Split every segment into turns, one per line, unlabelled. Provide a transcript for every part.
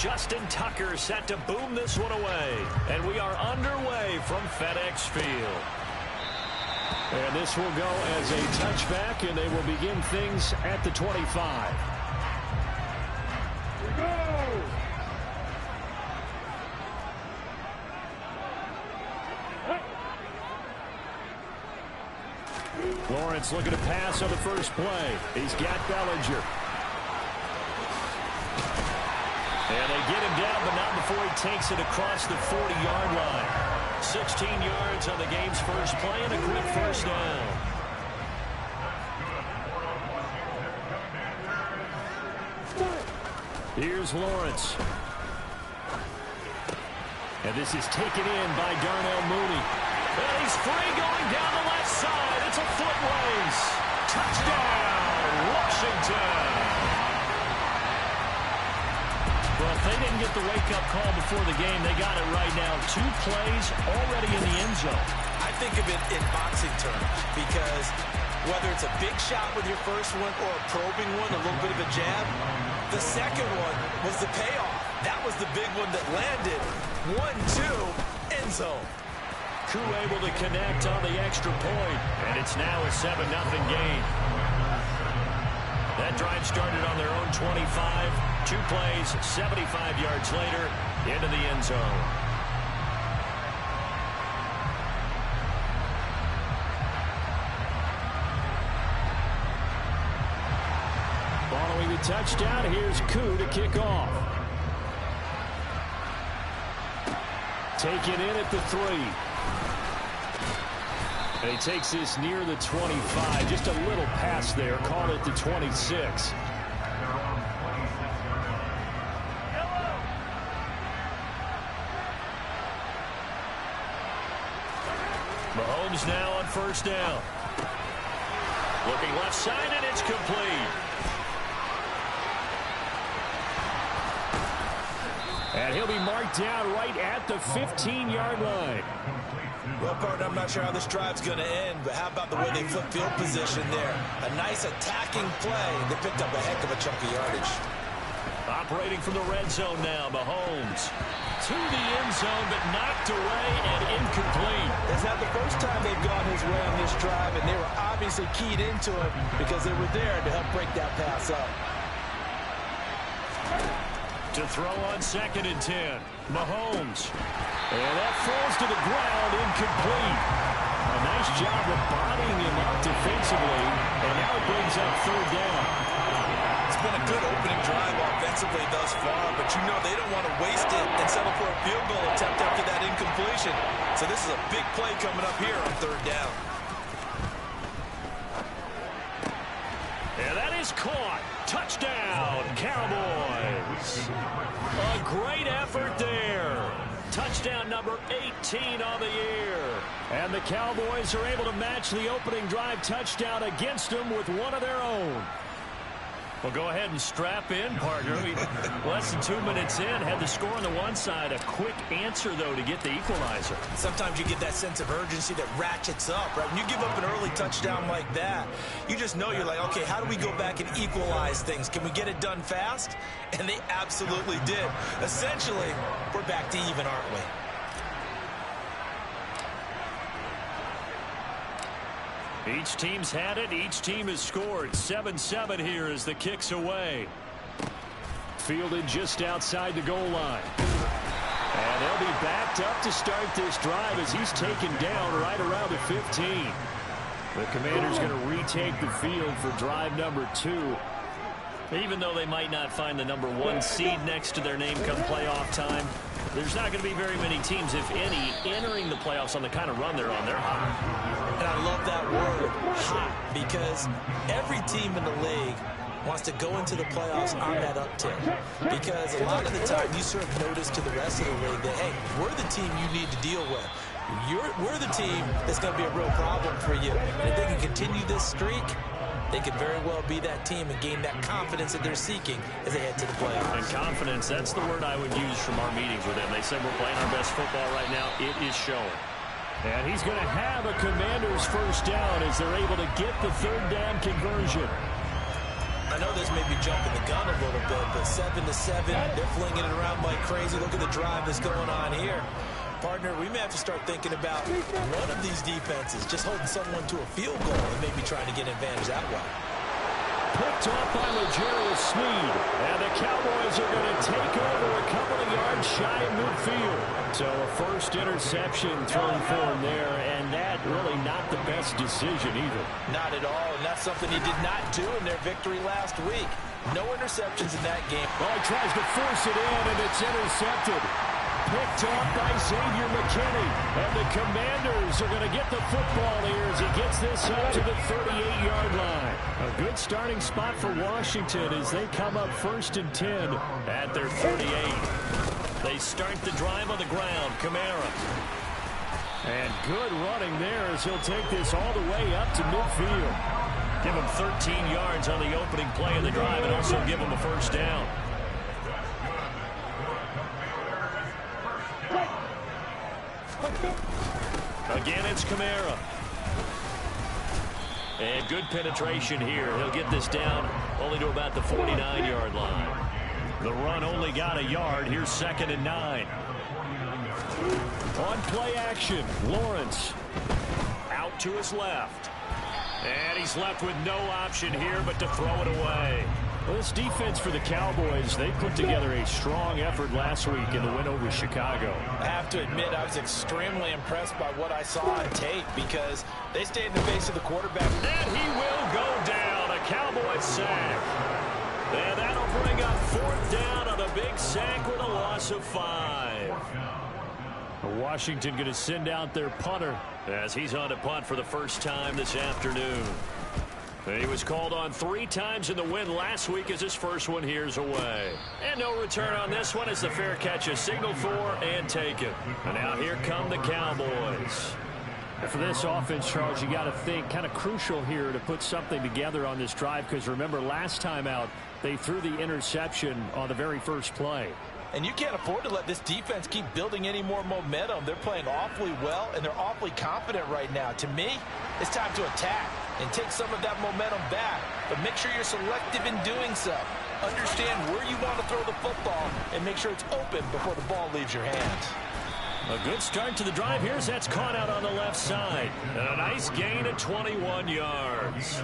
Justin Tucker set to boom this one away. And we are underway from FedEx Field. And this will go as a touchback, and they will begin things at the 25.
Here we go!
Lawrence looking to pass on the first play. He's got Bellinger. And they get him down, but not before he takes it across the 40-yard line. 16 yards on the game's first play and a quick first down. Here's Lawrence. And this is taken in by Darnell Mooney. And he's free going down the left side. It's a foot race. Touchdown, Washington. Well, if they didn't get the wake-up call before the game, they got it right now. 2 plays already in the end zone.
I think of it in boxing terms because whether it's a big shot with your first one or a probing one, a little bit of a jab, the second one was the payoff. That was the big one that landed. 1-2, end zone.
Koo able to connect on the extra point, and it's now a 7-0 game. That drive started on their own 25. 2 plays, 75 yards later, into the end zone. Following the touchdown, here's Koo to kick off. Taken in at the 3. And he takes this near the 25. Just a little pass there. Called it the 26. Mahomes now on first down. Looking left side, and it's complete. And he'll be marked down right at the 15-yard line.
Well, partner, I'm not sure how this drive's going to end, but how about the way they flip field position there? A nice attacking play. They picked up a heck of a chunk of yardage.
Operating from the red zone now, Mahomes. To the end zone, but knocked away and incomplete.
That's not the first time they've gone his way on this drive, and they were obviously keyed into it because they were there to help break that pass up.
To throw on 2nd and 10. Mahomes. And that falls to the ground, incomplete. A nice job of bodying him up defensively, and now it brings up 3rd down.
It's been a good opening drive offensively thus far, but you know they don't want to waste it and settle for a field goal attempt after that incompletion. So this is a big play coming up here on 3rd down.
And that is caught. Touchdown, Cowboys. A great effort there. Touchdown number 18 on the year. And the Cowboys are able to match the opening drive touchdown against them with one of their own. Well, go ahead and strap in, partner. Less than 2 minutes in, had the score on the one side. A quick answer, though, to get the equalizer.
Sometimes you get that sense of urgency that ratchets up, right? When you give up an early touchdown like that, you just know you're like, okay, how do we go back and equalize things? Can we get it done fast? And they absolutely did. Essentially, we're back to even, aren't we?
Each team's had it. Each team has scored. 7-7 here as the kick's away. Fielded just outside the goal line. And they'll be backed up to start this drive as he's taken down right around the 15. The Commanders going to retake the field for drive number 2. Even though they might not find the number 1 seed next to their name come playoff time, there's not going to be very many teams, if any, entering the playoffs on the kind of run they're on. They're hot.
And I love that word, hot, because every team in the league wants to go into the playoffs on that uptick. Because a lot of the time you serve notice to the rest of the league that, hey, we're the team you need to deal with. We're the team that's going to be a real problem for you. And if they can continue this streak, they could very well be that team and gain that confidence that they're seeking as they head to the playoffs.
And confidence, that's the word I would use from our meetings with them. They said we're playing our best football right now. It is showing. And he's going to have a Commanders first down as they're able to get the 3rd down conversion.
I know this may be jumping the gun a little bit, but 7-7, they're flinging it around like crazy. Look at the drive that's going on here. Partner, we may have to start thinking about one of these defenses just holding someone to a field goal and maybe trying to get an advantage that way.
Picked off by L'Jarius Sneed. And the Cowboys are going to take over a couple of yards shy of midfield. So a first interception thrown for him there, and that really not the best decision either.
Not at all, and that's something he did not do in their victory last week. No interceptions in that game.
Well, he tries to force it in, and it's intercepted. Picked off by Xavier McKinney. And the Commanders are going to get the football here as he gets this up to the 38-yard line. A good starting spot for Washington as they come up 1st and 10 at their 38. They start the drive on the ground. Kamara. And good running there as he'll take this all the way up to midfield. Give him 13 yards on the opening play of the drive and also give him a first down. Again, it's Kamara. And good penetration here. He'll get this down only to about the 49-yard line. The run only got a yard. Here's 2nd and 9. On play action, Lawrence. Out to his left. And he's left with no option here but to throw it away. Well, this defense for the Cowboys, they put together a strong effort last week in the win over Chicago.
I have to admit, I was extremely impressed by what I saw on tape because they stayed in the face of the quarterback.
And he will go down. A Cowboys sack. And that'll bring up 4th down on a big sack with a loss of 5. Washington going to send out their punter as he's on to punt for the first time this afternoon. He was called on 3 times in the win last week as his first one here's away. And no return on this one as the fair catch is signaled for and taken. And now here come the Cowboys. And for this offense, Charles, you got to think kind of crucial here to put something together on this drive because remember last time out they threw the interception on the very first play.
And you can't afford to let this defense keep building any more momentum. They're playing awfully well, and they're awfully confident right now. To me, it's time to attack and take some of that momentum back. But make sure you're selective in doing so. Understand where you want to throw the football and make sure it's open before the ball leaves your hands.
A good start to the drive. Here's that's caught out on the left side. And a nice gain of 21 yards.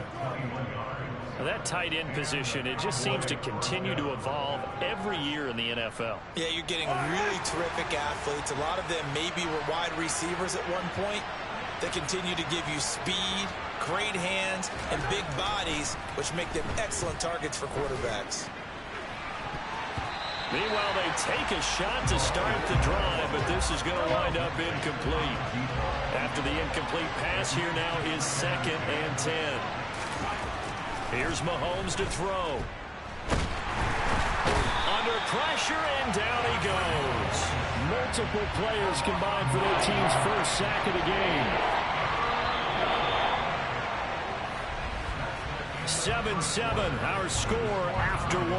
That tight end position, it just seems to continue to evolve every year in the NFL.
Yeah, you're getting really terrific athletes. A lot of them maybe were wide receivers at one point. They continue to give you speed, great hands, and big bodies, which make them excellent targets for quarterbacks.
Meanwhile, they take a shot to start the drive, but this is going to wind up incomplete. After the incomplete pass, here now is 2nd and 10. Here's Mahomes to throw. Under pressure, and down he goes. Multiple players combined for their team's first sack of the game. 7-7, our score after 1.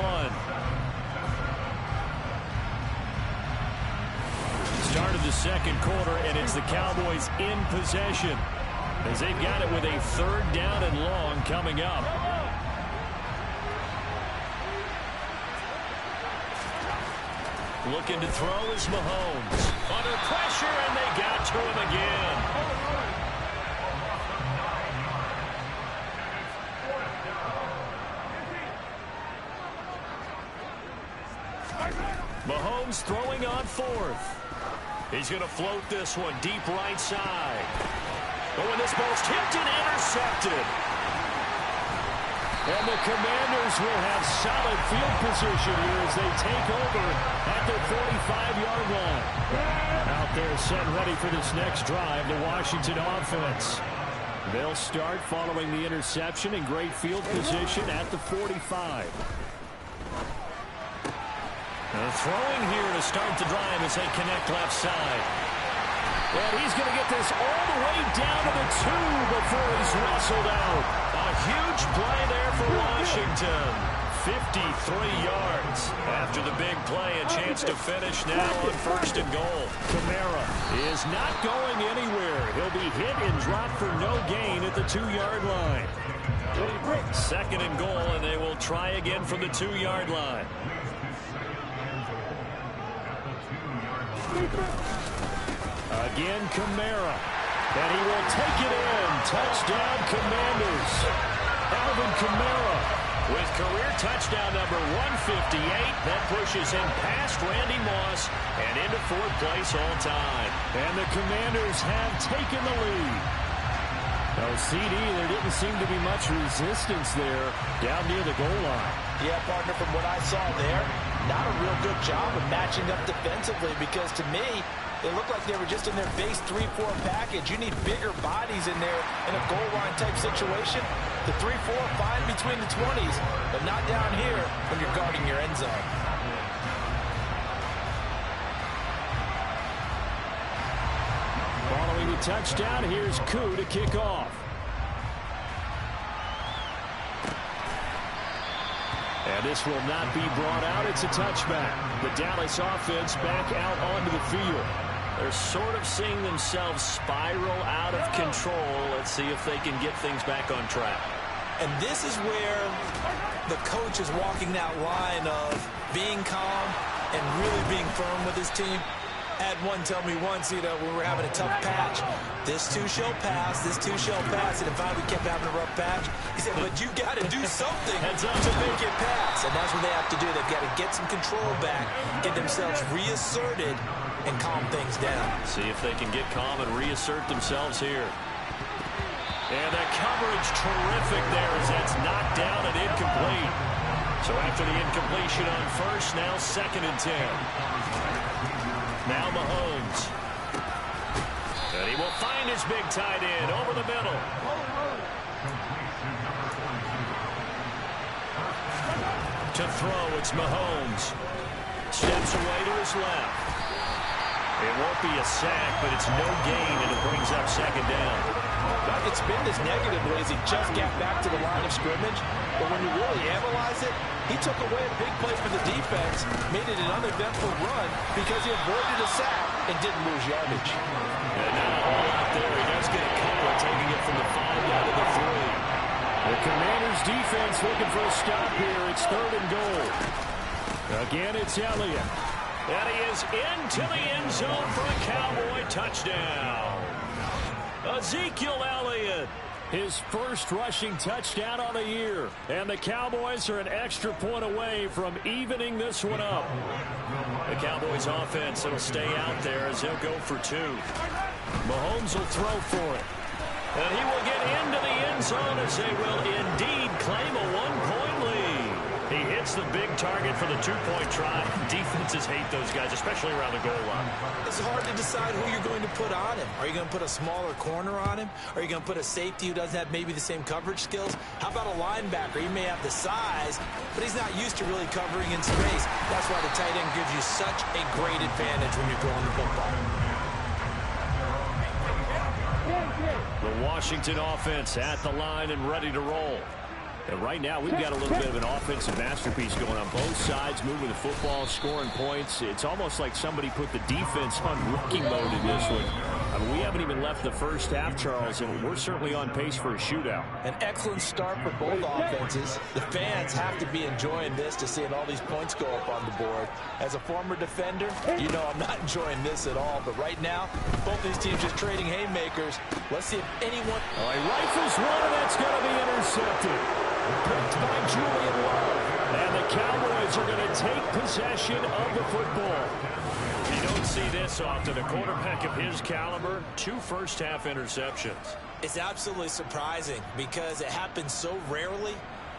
Start of the second quarter, and it's the Cowboys in possession as they've got it with a 3rd down and long coming up. Looking to throw is Mahomes. Under pressure, and they got to him again. Mahomes throwing on 4th. He's going to float this one deep right side. Oh, and this ball's tipped and intercepted. And the Commanders will have solid field position here as they take over at the 45-yard line. Out there set ready for this next drive, the Washington offense. They'll start following the interception in great field position at the 45. Throwing here to start the drive as they connect left side. And he's going to get this all the way down to the 2 before he's wrestled out. A huge play there for Washington. 53 yards. After the big play, a chance to finish now on 1st and goal. Kamara is not going anywhere. He'll be hit and dropped for no gain at the 2-yard line. Second and goal, and they will try again from the 2-yard line. Again, Kamara. And he will take it in. Touchdown, Commanders. Alvin Kamara with career touchdown number 158. That pushes him past Randy Moss and into 4th place all time. And the Commanders have taken the lead. No, CD, there didn't seem to be much resistance there down near the goal line.
Yeah, partner, from what I saw there, not a real good job of matching up defensively, because to me, it looked like they were just in their base 3-4 package. You need bigger bodies in there in a goal line type situation. The 3-4 fine between the 20s, but not down here when you're guarding your end zone.
Following the touchdown, here's Koo to kick off. And this will not be brought out. It's a touchback. The Dallas offense back out onto the field. They're sort of seeing themselves spiral out of control. Let's see if they can get things back on track.
And this is where the coach is walking that line of being calm and really being firm with his team. Had one tell me once, when we're having a tough patch, this too shall pass, this too shall pass. And if we kept having a rough patch, he said, but you got to do something to make it pass. And that's what they have to do. They've got to get some control back, get themselves reasserted, and calm things down.
See if they can get calm and reassert themselves here. And the coverage terrific there as that's knocked down and incomplete. So after the incompletion on first, now 2nd and 10. Now Mahomes. And he will find his big tight end over the middle. To throw, it's Mahomes. Steps away to his left. It won't be a sack, but it's no gain, and it brings up 2nd down.
It's been this negatively as he just got back to the line of scrimmage. But when you really analyze it, he took away a big play for the defense, made it an uneventful run because he avoided a sack and didn't lose yardage.
And now all out there, he does get a couple, taking it from the 5 down to the 3. The Commanders' defense looking for a stop here. It's 3rd and goal. Again, it's Elliott. And he is into the end zone for a Cowboy touchdown. Ezekiel Elliott, his first rushing touchdown on the year. And the Cowboys are an extra point away from evening this one up. The Cowboys offense will stay out there as they'll go for 2. Mahomes will throw for it. And he will get into the end zone as they will indeed claim a 1-point lead. He hits the big target for the 2-point try. Defenses hate those guys, especially around the goal line.
It's hard to decide who you're going to put on him. Are you going to put a smaller corner on him? Are you going to put a safety who doesn't have maybe the same coverage skills? How about a linebacker? He may have the size, but he's not used to really covering in space. That's why the tight end gives you such a great advantage when you're throwing the football.
The Washington offense at the line and ready to roll. And right now, we've got a little bit of an offensive masterpiece going on both sides, moving the football, scoring points. It's almost like somebody put the defense on rookie mode in this one. I mean, we haven't even left the first half, Charles, and we're certainly on pace for a shootout.
An excellent start for both offenses. The fans have to be enjoying this to seeing all these points go up on the board. As a former defender, you know I'm not enjoying this at all. But right now, both these teams just trading haymakers. Let's see if anyone...
Oh, he rifles one, and that's going to be intercepted. Picked by Julian Love. And the Cowboys are going to take possession of the football. You don't see this often. A quarterback of his caliber, 2 first-half interceptions.
It's absolutely surprising because it happens so rarely.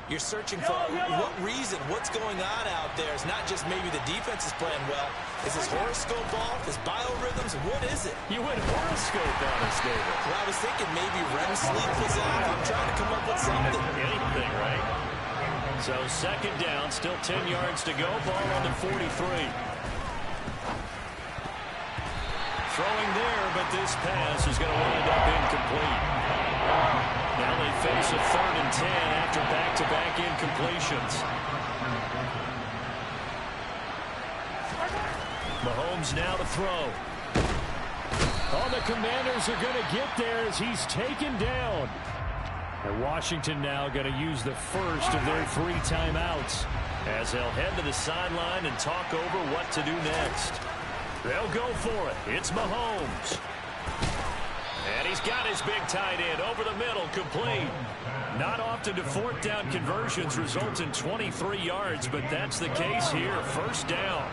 You're searching for what reason, what's going on out there. It's not just maybe the defense is playing well. Is his horoscope off? His biorhythms? What is it?
You went horoscope on us, David.
Well, I was thinking maybe REM sleep was off. I'm trying to come up with something.
Anything, right? So 2nd down, still 10 yards to go. Ball on the 43. Throwing there, but this pass is going to wind up incomplete. Now they face a 3rd and 10 after back-to-back incompletions. Mahomes now to throw. Oh, the Commanders are going to get there as he's taken down. And Washington now going to use the first of their 3 timeouts as they'll head to the sideline and talk over what to do next. They'll go for it. It's Mahomes. And he's got his big tight end over the middle, complete. Not often do 4th down conversions result in 23 yards, but that's the case here. First down.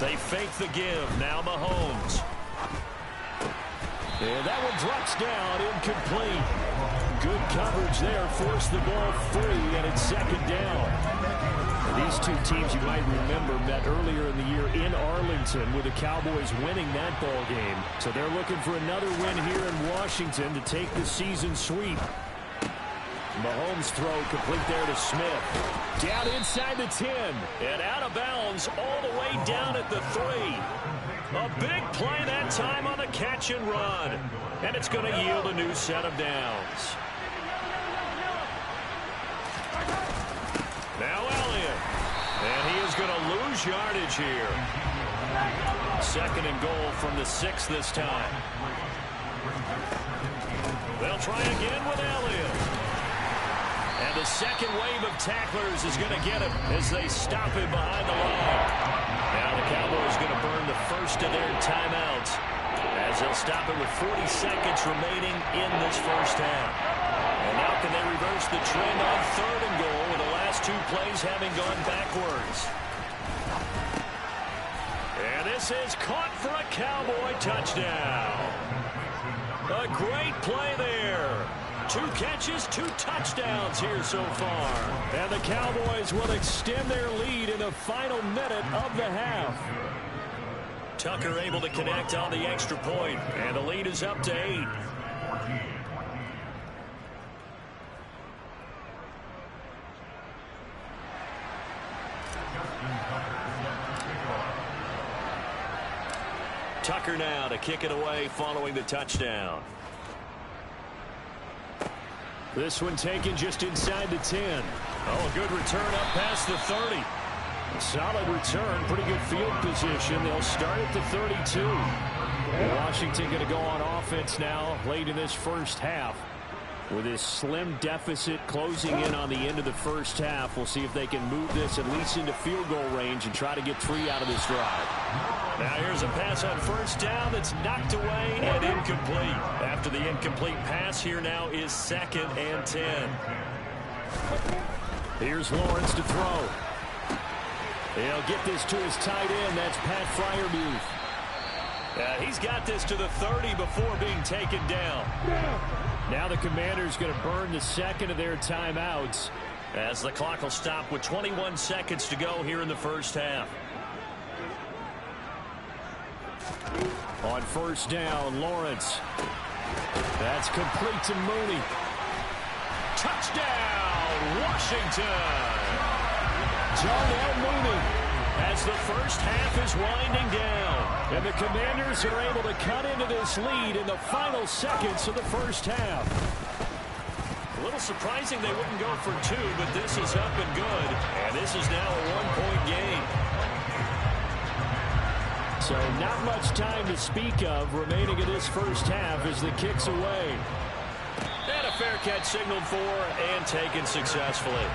They fake the give. Now Mahomes. And that one drops down, incomplete. Good coverage there, forced the ball free, and it's 2nd down. These two teams, you might remember, met earlier in the year in Arlington with the Cowboys winning that ball game. So they're looking for another win here in Washington to take the season sweep. Mahomes' throw complete there to Smith. Down inside the 10 and out of bounds all the way down at the 3. A big play that time on the catch and run. And it's going to yield a new set of downs. Now Elliott. And he is going to lose yardage here. 2nd and goal from the 6 this time. They'll try again with Elliott. And the second wave of tacklers is going to get him as they stop him behind the line. Now the Cowboys going to burn the first of their timeouts as they'll stop it with 40 seconds remaining in this first half. And now can they reverse the trend on 3rd and goal with the last 2 plays having gone backwards. And this is caught for a Cowboy touchdown. A great play there. 2 catches, 2 touchdowns here so far. And the Cowboys will extend their lead in the final minute of the half. Tucker able to connect on the extra point, and the lead is up to 8. Tucker now to kick it away following the touchdown. This one taken just inside the 10. Oh, a good return up past the 30. Solid return, pretty good field position. They'll start at the 32. Washington going to go on offense now late in this first half. With this slim deficit closing in on the end of the first half, we'll see if they can move this at least into field goal range and try to get 3 out of this drive. Now here's a pass on first down that's knocked away and incomplete. After the incomplete pass, here now is 2nd and 10. Here's Lawrence to throw. He'll get this to his tight end. That's Pat Freiermuth. He's got this to the 30 before being taken down. Now the Commanders going to burn the 2nd of their timeouts as the clock will stop with 21 seconds to go here in the first half. On first down, Lawrence. That's complete to Mooney. Touchdown, Washington! Darnell Mooney as the first half is winding down. And the Commanders are able to cut into this lead in the final seconds of the first half. A little surprising they wouldn't go for 2, but this is up and good. And this is now a 1-point game. So not much time to speak of remaining in this first half as the kick's away. And a fair catch signaled for and taken successfully.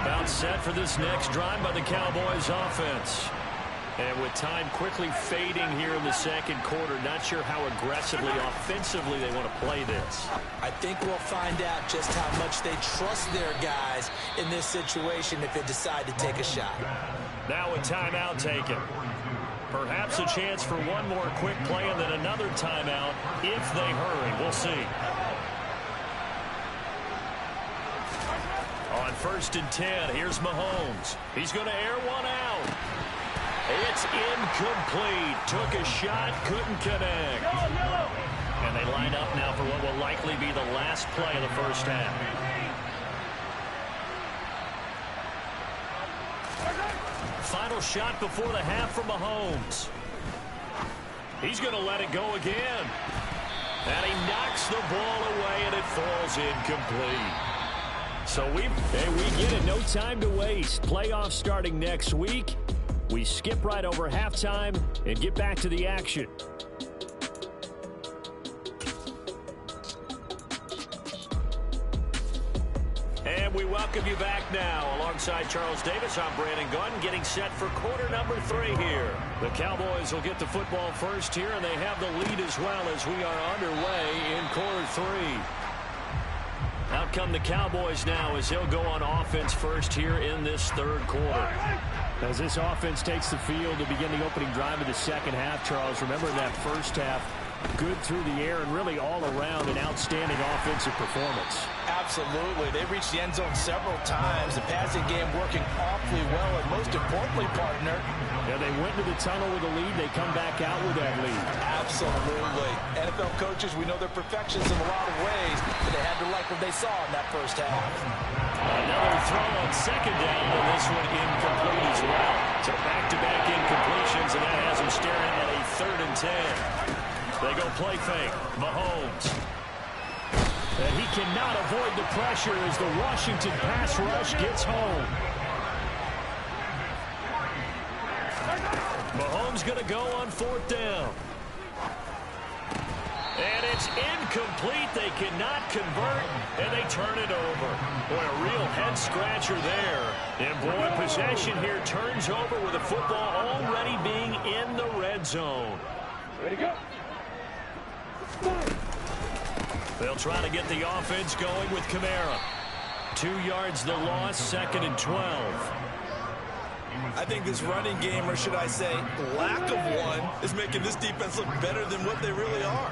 About set for this next drive by the Cowboys offense. And with time quickly fading here in the second quarter, not sure how aggressively, offensively they want to play this.
I think we'll find out just how much they trust their guys in this situation if they decide to take a shot.
Now a timeout taken. Perhaps a chance for one more quick play and then another timeout if they hurry. We'll see. On 1st and 10, here's Mahomes. He's going to air one out. It's incomplete. Took a shot, couldn't connect. And they line up now for what will likely be the last play of the first half. Final shot before the half from Mahomes. He's going to let it go again. And he knocks the ball away, and it falls incomplete. So we get it. No time to waste. Playoffs starting next week. We skip right over halftime and get back to the action. And we welcome you back now. Alongside Charles Davis, I'm Brandon Gunn, getting set for quarter number 3 here. The Cowboys will get the football first here, and they have the lead as well as we are underway in quarter 3. Out come the Cowboys now as they'll go on offense first here in this third quarter. As this offense takes the field to begin the opening drive of the second half, Charles, remember that first half, good through the air and really all around an outstanding offensive performance.
Absolutely. They reached the end zone several times. The passing game working awfully well, and most importantly, partner,
yeah, they went to the tunnel with a lead. They come back out with that lead.
Absolutely. NFL coaches, we know they're perfections in a lot of ways, but they had to like what they saw in that first half.
Another throw on second down, and this one incomplete as well. So back-to-back incompletions, and that has them staring at a 3rd and 10. They go play fake. Mahomes. And he cannot avoid the pressure as the Washington pass rush gets home. Mahomes going to go on 4th down. And it's incomplete. They cannot convert, and they turn it over. Boy, a real head-scratcher there. And, boy, possession here turns over with the football already being in the red zone.
Ready to go.
They'll try to get the offense going with Kamara. 2 yards the loss, 2nd and 12.
I think this running game, or should I say lack of one, is making this defense look better than what they really are.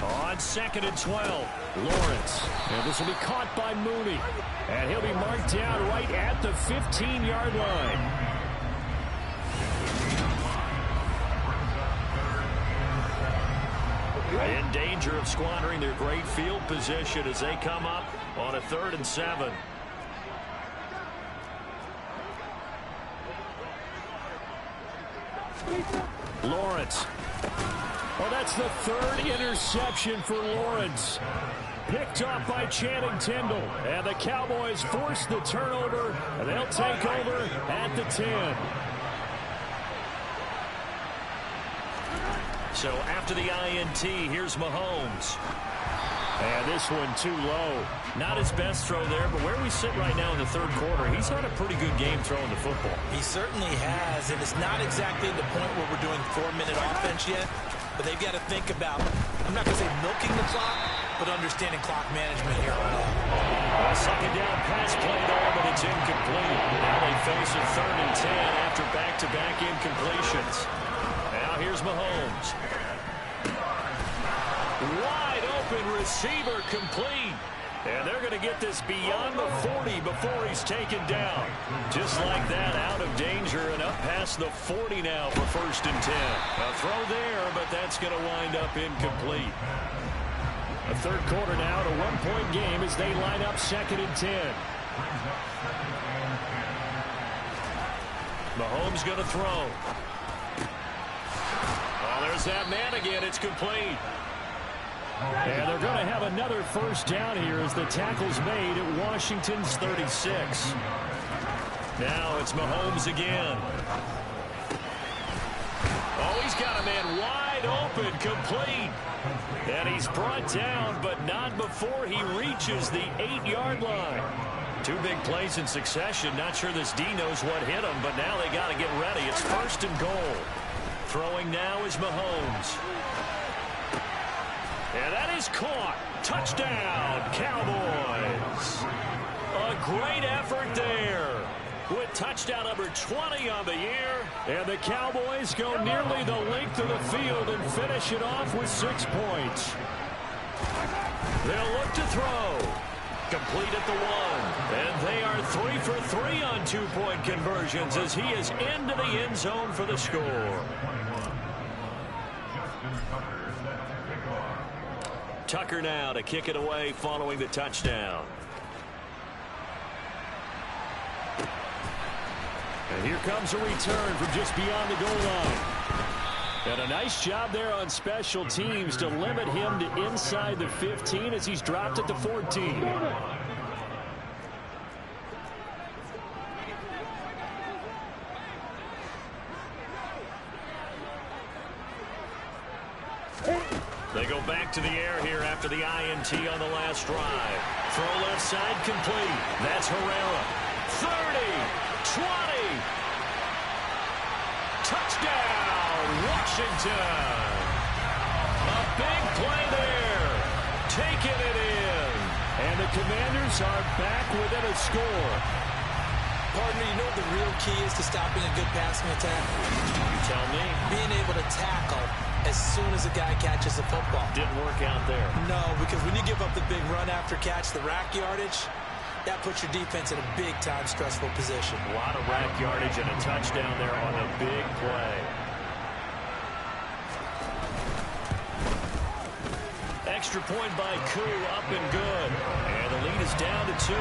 On 2nd and 12, Lawrence. And this will be caught by Mooney. And he'll be marked down right at the 15-yard line. In danger of squandering their great field position as they come up on a 3rd and 7. Lawrence. Oh, that's the 3rd interception for Lawrence. Picked off by Channing Tindall. And the Cowboys force the turnover, and they'll take over at the 10. So after the INT, here's Mahomes. And this one too low. Not his best throw there, but where we sit right now in the 3rd quarter, he's had a pretty good game throwing the football.
He certainly has, and it's not exactly the point where we're doing 4-minute offense yet, but they've got to think about, I'm not going to say milking the clock, but understanding clock management here on out.
A 2nd down pass play there, but it's incomplete. Now they face a 3rd and 10 after back-to-back incompletions. Now here's Mahomes. Wide open receiver complete. And they're going to get this beyond the 40 before he's taken down. Just like that, out of danger and up past the 40 now for 1st and 10. A throw there, but that's going to wind up incomplete. A 3rd quarter now, at a 1-point game as they line up 2nd and 10. Mahomes going to throw. There's that man again. It's complete. And they're going to have another 1st down here as the tackle's made at Washington's 36. Now it's Mahomes again. Oh, he's got a man wide open, complete. And he's brought down, but not before he reaches the 8-yard line. 2 big plays in succession. Not sure this D knows what hit him, but now they got to get ready. It's 1st and goal. Throwing now is Mahomes. And that is caught. Touchdown, Cowboys. A great effort there. With touchdown number 20 on the year. And the Cowboys go nearly the length of the field and finish it off with 6 points. They'll look to throw. Complete at the 1. And they are 3 for 3 on 2-point conversions as he is into the end zone for the score. Tucker now to kick it away following the touchdown. And here comes a return from just beyond the goal line. And a nice job there on special teams to limit him to inside the 15 as he's dropped at the 14. They go back to the air here after the INT on the last drive. Throw left side complete. That's Herrera. 30, 20. Touchdown, Washington. A big play there. Taking it in. And the Commanders are back within a score.
Partner, you know what the real key is to stopping a good passing attack?
You tell me.
Being able to tackle as soon as a guy catches the football.
Didn't work out there.
No, because when you give up the big run after catch, the rack yardage, that puts your defense in a big-time stressful position.
A lot of rack yardage and a touchdown there on a big play. Extra point by Koo, up and good. And the lead is down to 2.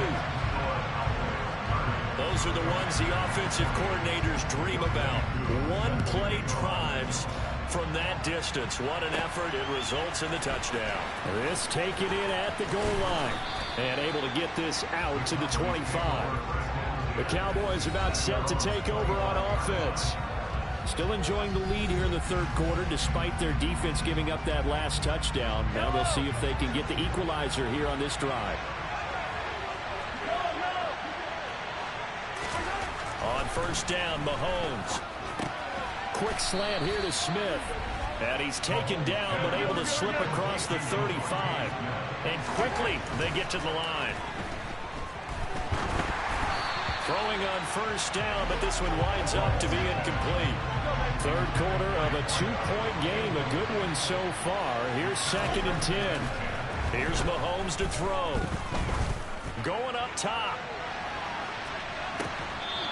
Those are the ones the offensive coordinators dream about. One-play drives from that distance. What an effort. It results in the touchdown. This taken in at the goal line. And able to get this out to the 25. The Cowboys about set to take over on offense. Still enjoying the lead here in the third quarter despite their defense giving up that last touchdown. Now they'll see if they can get the equalizer here on this drive. On first down, Mahomes. Quick slant here to Smith. And he's taken down but able to slip across the 35. And quickly they get to the line. Throwing on first down, but this one winds up to be incomplete. Third quarter of a 2-point game. A good one so far. Here's 2nd and 10. Here's Mahomes to throw. Going up top.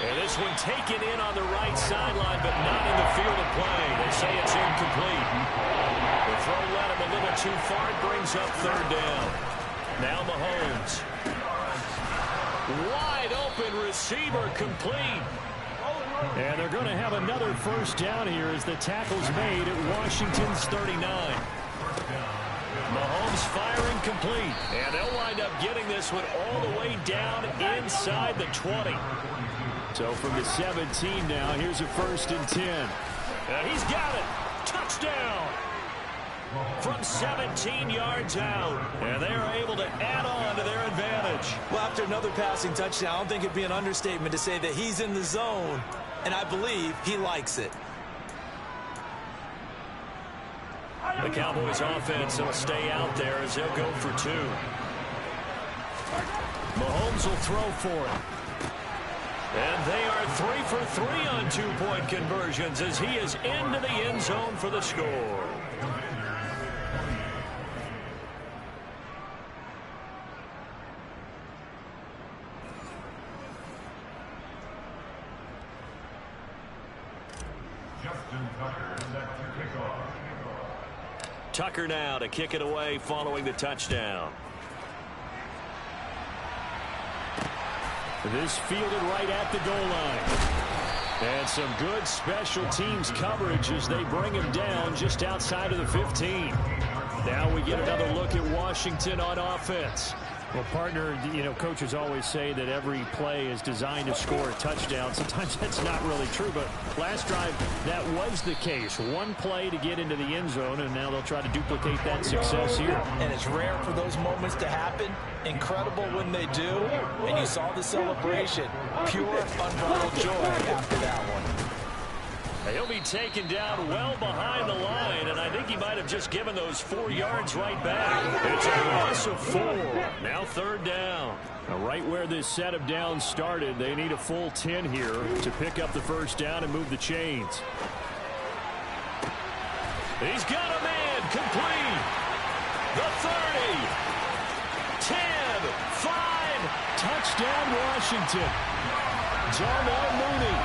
And this one taken in on the right sideline, but not in the field of play. They say it's incomplete. The throw led him a little too far. It brings up 3rd down. Now Mahomes. Wide open receiver complete. And they're going to have another first down here as the tackle's made at Washington's 39. Mahomes firing complete. And they'll wind up getting this one all the way down inside the 20. So from the 17 now, here's a 1st and 10. And he's got it. Touchdown. From 17 yards out. And they are able to add on to their advantage.
Well, after another passing touchdown, I don't think it'd be an understatement to say that he's in the zone, and I believe he likes it.
The Cowboys offense will stay out there as they'll go for 2. Mahomes will throw for it. And they are 3 for 3 on 2-point conversions as he is into the end zone for the score. Tucker now to kick it away following the touchdown. This fielded right at the goal line. And some good special teams coverage as they bring him down just outside of the 15. Now we get another look at Washington on offense.
Well, partner, you know, coaches always say that every play is designed to score a touchdown. Sometimes that's not really true, but last drive, that was the case. One play to get into the end zone, and now they'll try to duplicate that success here.
And it's rare for those moments to happen. Incredible when they do. And you saw the celebration. Pure, unbridled joy after that one.
He'll be taken down well behind the line, and I think he might have just given those 4 yards right back. It's a loss of 4. Now 3rd down.
Now, right where this set of downs started, they need a full 10 here to pick up the first down and move the chains.
He's got a man complete. The 30. 10. 5.
Touchdown, Washington.
Darnell Mooney.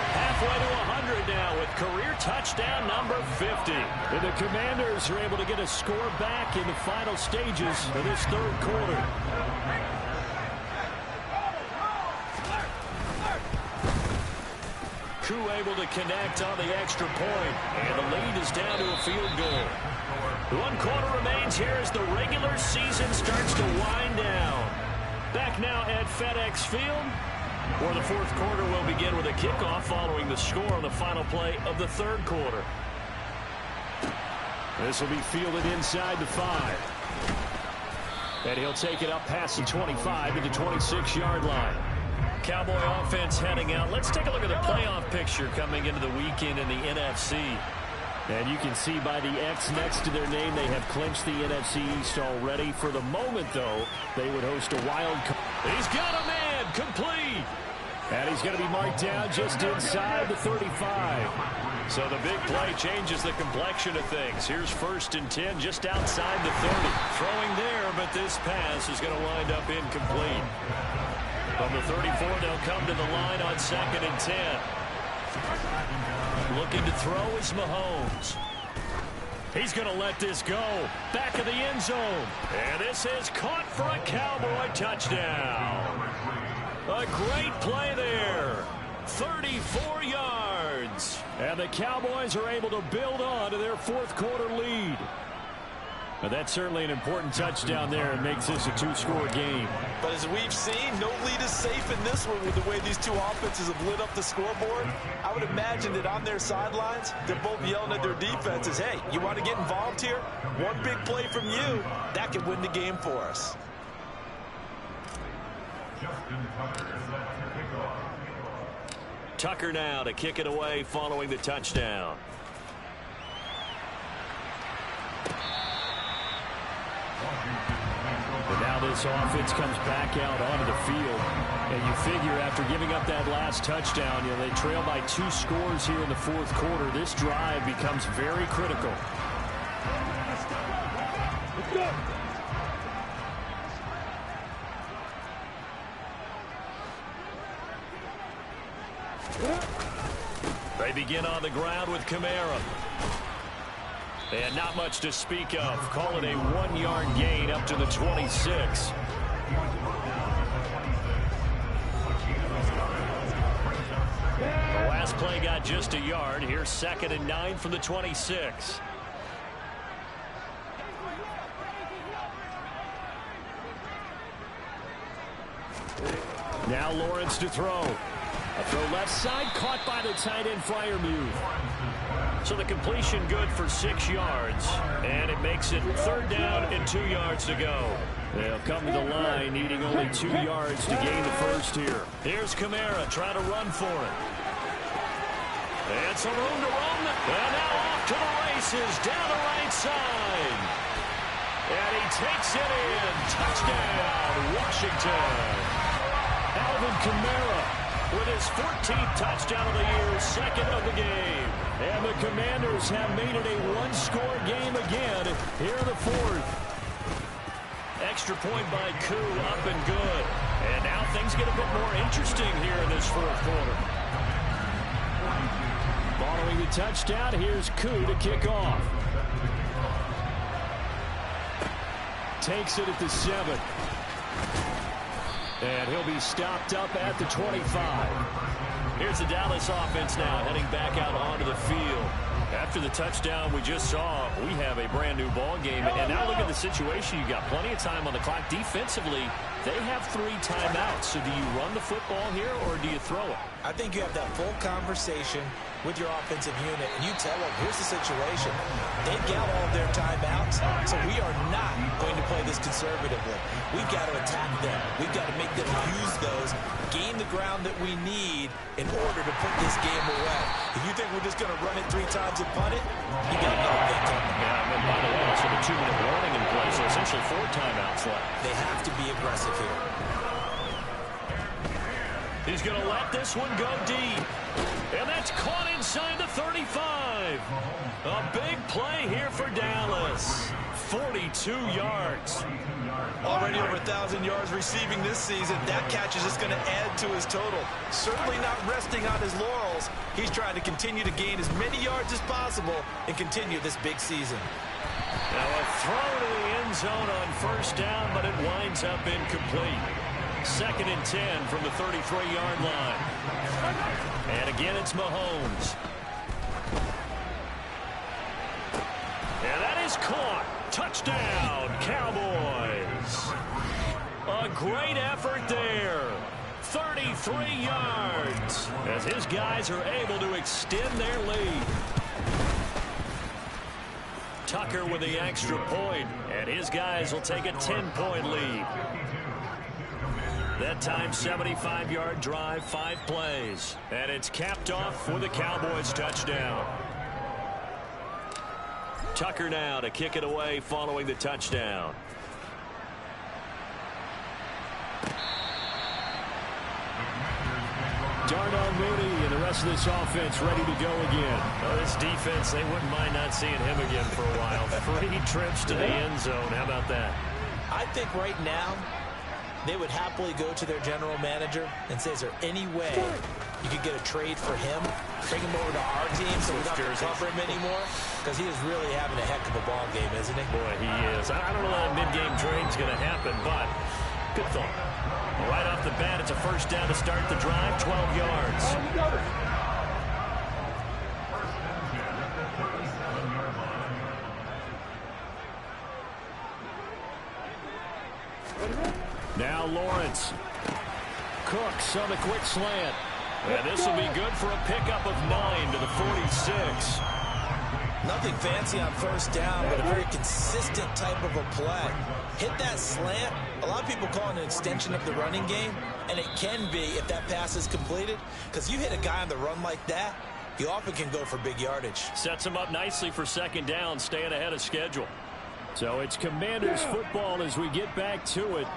Halfway to 100 now with career touchdown number 50.
And the Commanders are able to get a score back in the final stages of this third quarter.
Koo able to connect on the extra point, and the lead is down to a field goal. 1 quarter remains here as the regular season starts to wind down. Back now at FedEx Field, where the fourth quarter will begin with a kickoff following the score on the final play of the third quarter.
This will be fielded inside the 5. And he'll take it up past the 25 to the 26-yard line.
Cowboy offense heading out. Let's take a look at the playoff picture coming into the weekend in the NFC.
And you can see by the X next to their name, they have clinched the NFC East already. For the moment, though, they would host a wild card.
He's got a man, complete.
And he's going to be marked down just inside the 35.
So the big play changes the complexion of things. Here's 1st and 10 just outside the 30. Throwing there, but this pass is going to wind up incomplete. From the 34, they'll come to the line on 2nd and 10. Looking to throw is Mahomes. He's going to let this go. Back of the end zone. And this is caught for a Cowboy touchdown. A great play there. 34 yards. And the Cowboys are able to build on to their 4th quarter lead. But that's certainly an important touchdown there and makes this a 2-score game.
But as we've seen, no lead is safe in this one with the way these two offenses have lit up the scoreboard. I would imagine that on their sidelines, they're both yelling at their defenses, hey, you want to get involved here? One big play from you, that could win the game for us.
Tucker now to kick it away following the touchdown.
But now this offense comes back out onto the field. And you figure after giving up that last touchdown, they trail by 2 scores here in the 4th quarter. This drive becomes very critical.
Let's go.
They begin on the ground with Kamara. And not much to speak of. Call it a 1-yard gain up to the 26. The last play got just a yard. Here's 2nd and 9 from the 26.
Now Lawrence to throw. A throw left side, caught by the tight end Freiermuth.
So the completion good for 6 yards, and it makes it 3rd down and 2 yards to go.
They'll come to the line, needing only 2 yards to gain the first here.
Here's Kamara trying to run for it. And some room to run, and now off to the races down the right side. And he takes it in. Touchdown, Washington. Alvin Kamara with his 14th touchdown of the year, 2nd of the game.
And the Commanders have made it a 1-score game again here in the 4th.
Extra point by Koo, up and good. And now things get a bit more interesting here in this 4th quarter.
Following the touchdown, here's Koo to kick off. Takes it at the 7. And he'll be stopped up at the 25.
Here's the Dallas offense now heading back out onto the field. After the touchdown we just saw, we have a brand new ball game. And now look at the situation. You've got plenty of time on the clock. Defensively, they have 3 timeouts. So do you run the football here or do you throw it?
I think you have that full conversation with your offensive unit, and you tell them, here's the situation. They've got all of their timeouts, so we are not going to play this conservatively. We've got to attack them. We've got to make them use those, gain the ground that we need in order to put this game away. If you think we're just going to run it 3 times and punt it, you got another thing coming.
Yeah, and by the way, it's a 2-minute warning in play, so essentially 4 timeouts left.
They have to be aggressive here.
He's going to let this one go deep. And that's caught inside the 35. A big play here for Dallas. 42 yards.
Already over 1,000 yards receiving this season. That catch is just going to add to his total. Certainly not resting on his laurels. He's trying to continue to gain as many yards as possible and continue this big season.
Now a throw to the end zone on 1st down, but it winds up incomplete. 2nd and 10 from the 33-yard line. And again, it's Mahomes. And that is caught. Touchdown, Cowboys. A great effort there. 33 yards as his guys are able to extend their lead. Tucker with the extra point, and his guys will take a 10-point lead. That time, 75-yard drive, 5 plays. And it's capped off with a Cowboys touchdown. Tucker now to kick it away following the touchdown.
Darnell Mooney and the rest of this offense ready to go again.
Well, this defense, they wouldn't mind not seeing him again for a while. 3 trips to the end zone. How about that?
I think right now they would happily go to their general manager and say, is there any way you could get a trade for him, bring him over to our team so we don't have to cover him anymore? Because he is really having a heck of a ball game, isn't he?
Boy, he is. I don't know that mid-game trade's going to happen, but good thought. Right off the bat, it's a first down to start the drive, 12 yards.
Now Lawrence. Cooks on the quick slant.
And this will be good for a pickup of 9 to the 46.
Nothing fancy on first down, but a very consistent type of a play. Hit that slant. A lot of people call it an extension of the running game, and it can be if that pass is completed, because you hit a guy on the run like that, you often can go for big yardage.
Sets him up nicely for second down, staying ahead of schedule.
So it's Commanders football as we get back to it.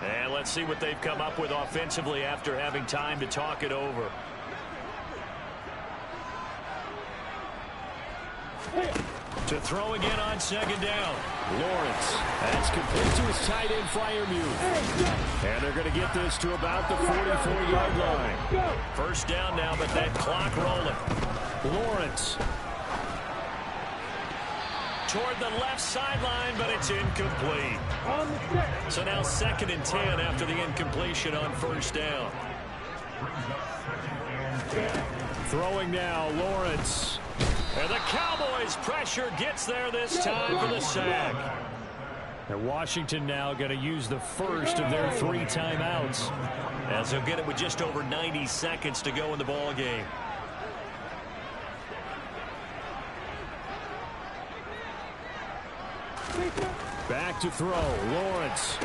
And let's see what they've come up with offensively after having time to talk it over. To throw again on second down.
Lawrence. That's complete to his tight end, Freiermuth. And they're going to get this to about the 44-yard line.
First down now, but that clock rolling.
Lawrence.
Toward the left sideline, but it's incomplete. So now 2nd and 10 after the incompletion on first down.
Throwing now, Lawrence.
And the Cowboys pressure gets there this time for the sack.
And Washington now going to use the first of their 3 timeouts.
As they'll get it with just over 90 seconds to go in the ball game.
Back to throw, Lawrence.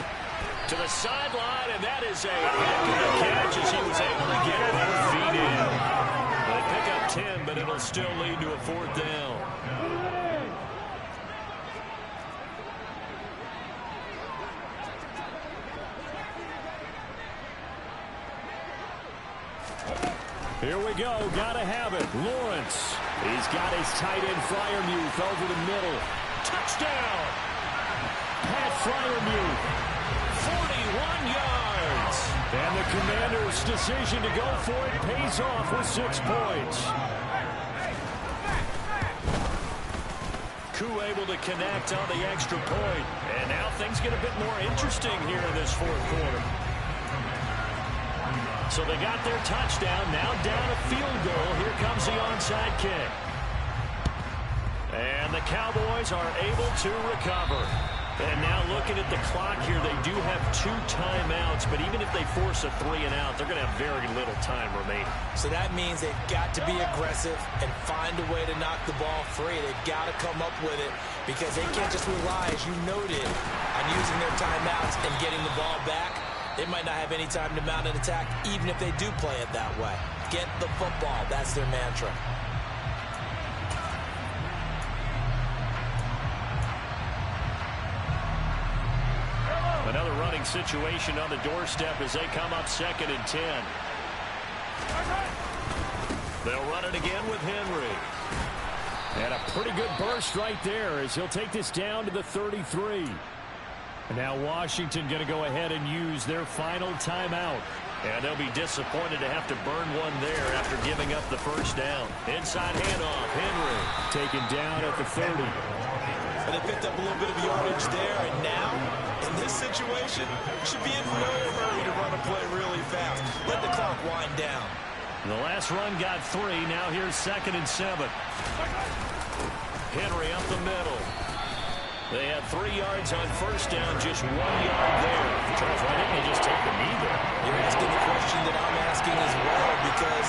To the sideline, and that is a heck of a catch as he was able to get both feet in. They pick up 10, but it'll still lead to a 4th down.
Here we go. Gotta have it. Lawrence. He's got his tight end Freiermuth over the middle.
Touchdown!
Pat Freiermuth.
41 yards.
And the Commanders' decision to go for it pays off with 6 points.
Koo able to connect on the extra point. And now things get a bit more interesting here in this 4th quarter. So they got their touchdown, now down a field goal. Here comes the onside kick. And the Cowboys are able to recover. And now looking at the clock here, they do have 2 timeouts, but even if they force a 3 and out, they're going to have very little time remaining.
So that means they've got to be aggressive and find a way to knock the ball free. They've got to come up with it because they can't just rely, as you noted, on using their timeouts and getting the ball back. They might not have any time to mount an attack, even if they do play it that way. Get the football. That's their mantra.
Another running situation on the doorstep as they come up 2nd and 10. They'll run it again with Henry.
And a pretty good burst right there as he'll take this down to the 33. And now Washington going to go ahead and use their final timeout.
And they'll be disappointed to have to burn one there after giving up the first down. Inside handoff, Henry.
Taken down at the 30.
And they picked up a little bit of yardage there, and now, in this situation, should be in no hurry to run a play really fast. Let the clock wind down.
The last run got 3. Now here's 2nd and 7. Henry up the middle. They had 3 yards on first down, just 1 yard there.
Charles, why didn't they just take the knee there?
You're asking the question that I'm asking as well, because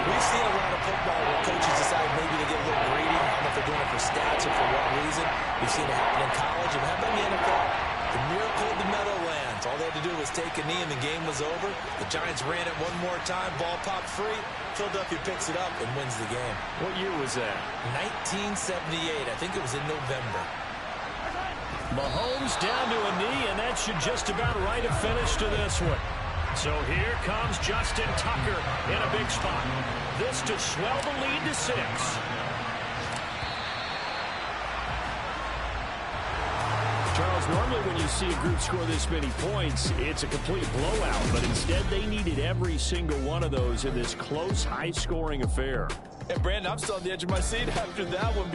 we've seen a lot of football where coaches decide maybe to get a little greedy. I don't know if they're doing it for stats or for what reason. We've seen it happen in college. And how about in the NFL? The miracle of the Meadowlands. All they had to do was take a knee and the game was over. The Giants ran it one more time. Ball popped free. Philadelphia picks it up and wins the game.
What year was that?
1978. I think it was in November.
Mahomes down to a knee, and that should just about write a finish to this one. So here comes Justin Tucker in a big spot. This to swell the lead to 6. Charles, normally when you see a group score this many points, it's a complete blowout. But instead, they needed every single one of those in this close, high-scoring affair.
And, Brandon, I'm still on the edge of my seat after that one.